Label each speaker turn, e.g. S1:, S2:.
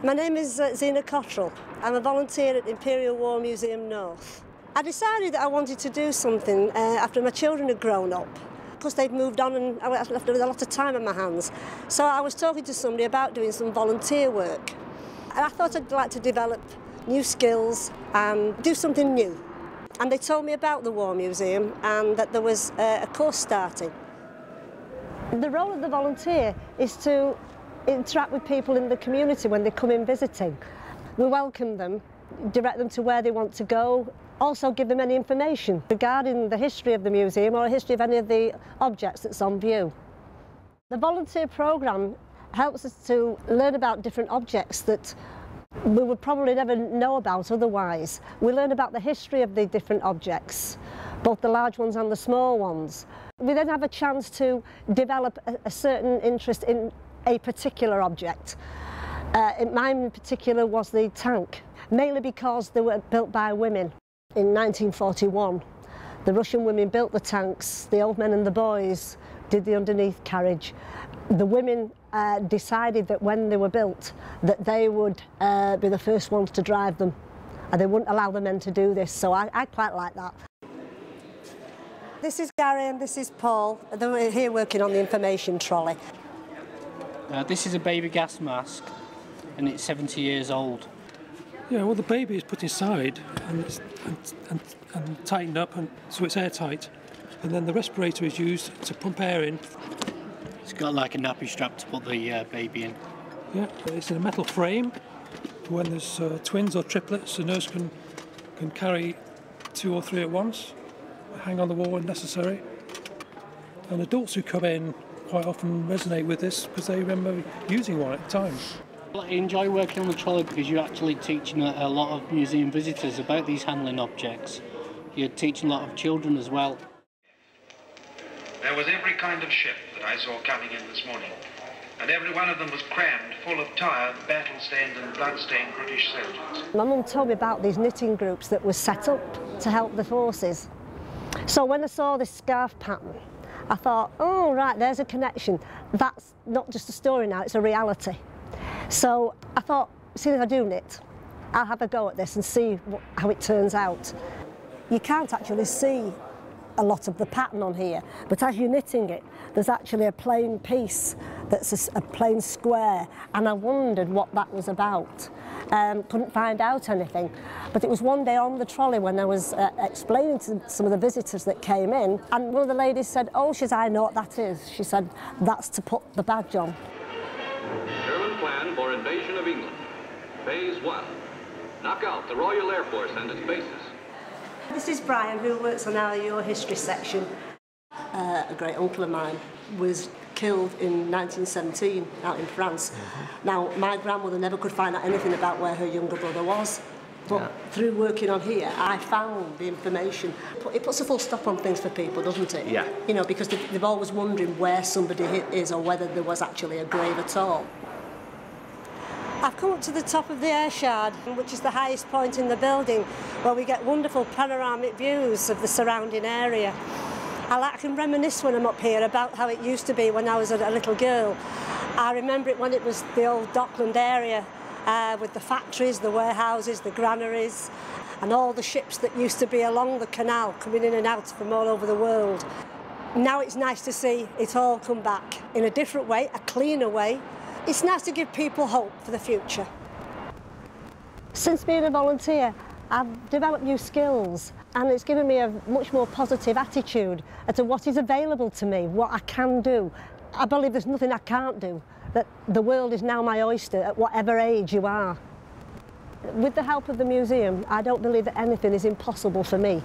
S1: My name is Zena Cotrell. I'm a volunteer at Imperial War Museum North. I decided that I wanted to do something after my children had grown up, because they'd moved on and I was left with a lot of time on my hands. So I was talking to somebody about doing some volunteer work. And I thought I'd like to develop new skills and do something new. And they told me about the War Museum and that there was a course starting. The role of the volunteer is to interact with people in the community when they come in visiting. We welcome them, direct them to where they want to go, also give them any information regarding the history of the museum or the history of any of the objects that's on view. The volunteer programme helps us to learn about different objects that we would probably never know about otherwise. We learn about the history of the different objects, both the large ones and the small ones. We then have a chance to develop a certain interest in a particular object. Mine in particular was the tank, mainly because they were built by women. In 1941, the Russian women built the tanks, the old men and the boys did the underneath carriage. The women decided that when they were built, that they would be the first ones to drive them, and they wouldn't allow the men to do this, so I quite like that. This is Gary and this is Paul. They're here working on the information trolley.
S2: This is a baby gas mask, and it's 70 years old.
S3: Yeah, well, the baby is put inside and tightened up, so it's airtight. And then the respirator is used to pump air in.
S2: It's got like a nappy strap to put the baby in.
S3: Yeah, it's in a metal frame. For when there's twins or triplets, the nurse can carry 2 or 3 at once, hang on the wall when necessary. And adults who come in quite often resonate with this because they remember using one at the time.
S2: I enjoy working on the trolley because you're actually teaching a lot of museum visitors about these handling objects. You're teaching a lot of children as well.
S4: There was every kind of ship that I saw coming in this morning, and every one of them was crammed full of tired, battle-stained and blood-stained British soldiers.
S1: My mum told me about these knitting groups that were set up to help the forces. So when I saw this scarf pattern, I thought, oh right, there's a connection. That's not just a story now, it's a reality. So I thought, seeing as I do knit, I'll have a go at this and see how it turns out. You can't actually see a lot of the pattern on here, but as you're knitting it, there's actually a plain piece that's a plain square, and I wondered what that was about. Couldn't find out anything, but it was one day on the trolley when I was explaining to some of the visitors that came in, and one of the ladies said, oh, she says, I know what that is. She said, that's to put the badge on.
S5: German plan for invasion of England. Phase 1. Knock out the Royal Air Force and its bases.
S1: This is Brian, who works on our Your History section. A great uncle of mine was killed in 1917 out in France. Now, my grandmother never could find out anything about where her younger brother was. But through working on here, I found the information. It puts a full stop on things for people, doesn't it?
S6: Yeah.
S1: You know, because they've always wondering where somebody is or whether there was actually a grave at all. I've come up to the top of the air shard, which is the highest point in the building, where we get wonderful panoramic views of the surrounding area. I can reminisce when I'm up here about how it used to be when I was a little girl. I remember it when it was the old Dockland area, with the factories, the warehouses, the granaries, and all the ships that used to be along the canal coming in and out from all over the world. Now it's nice to see it all come back in a different way, a cleaner way. It's nice to give people hope for the future. Since being a volunteer, I've developed new skills, and it's given me a much more positive attitude as to what is available to me, what I can do. I believe there's nothing I can't do, that the world is now my oyster at whatever age you are. With the help of the museum, I don't believe that anything is impossible for me.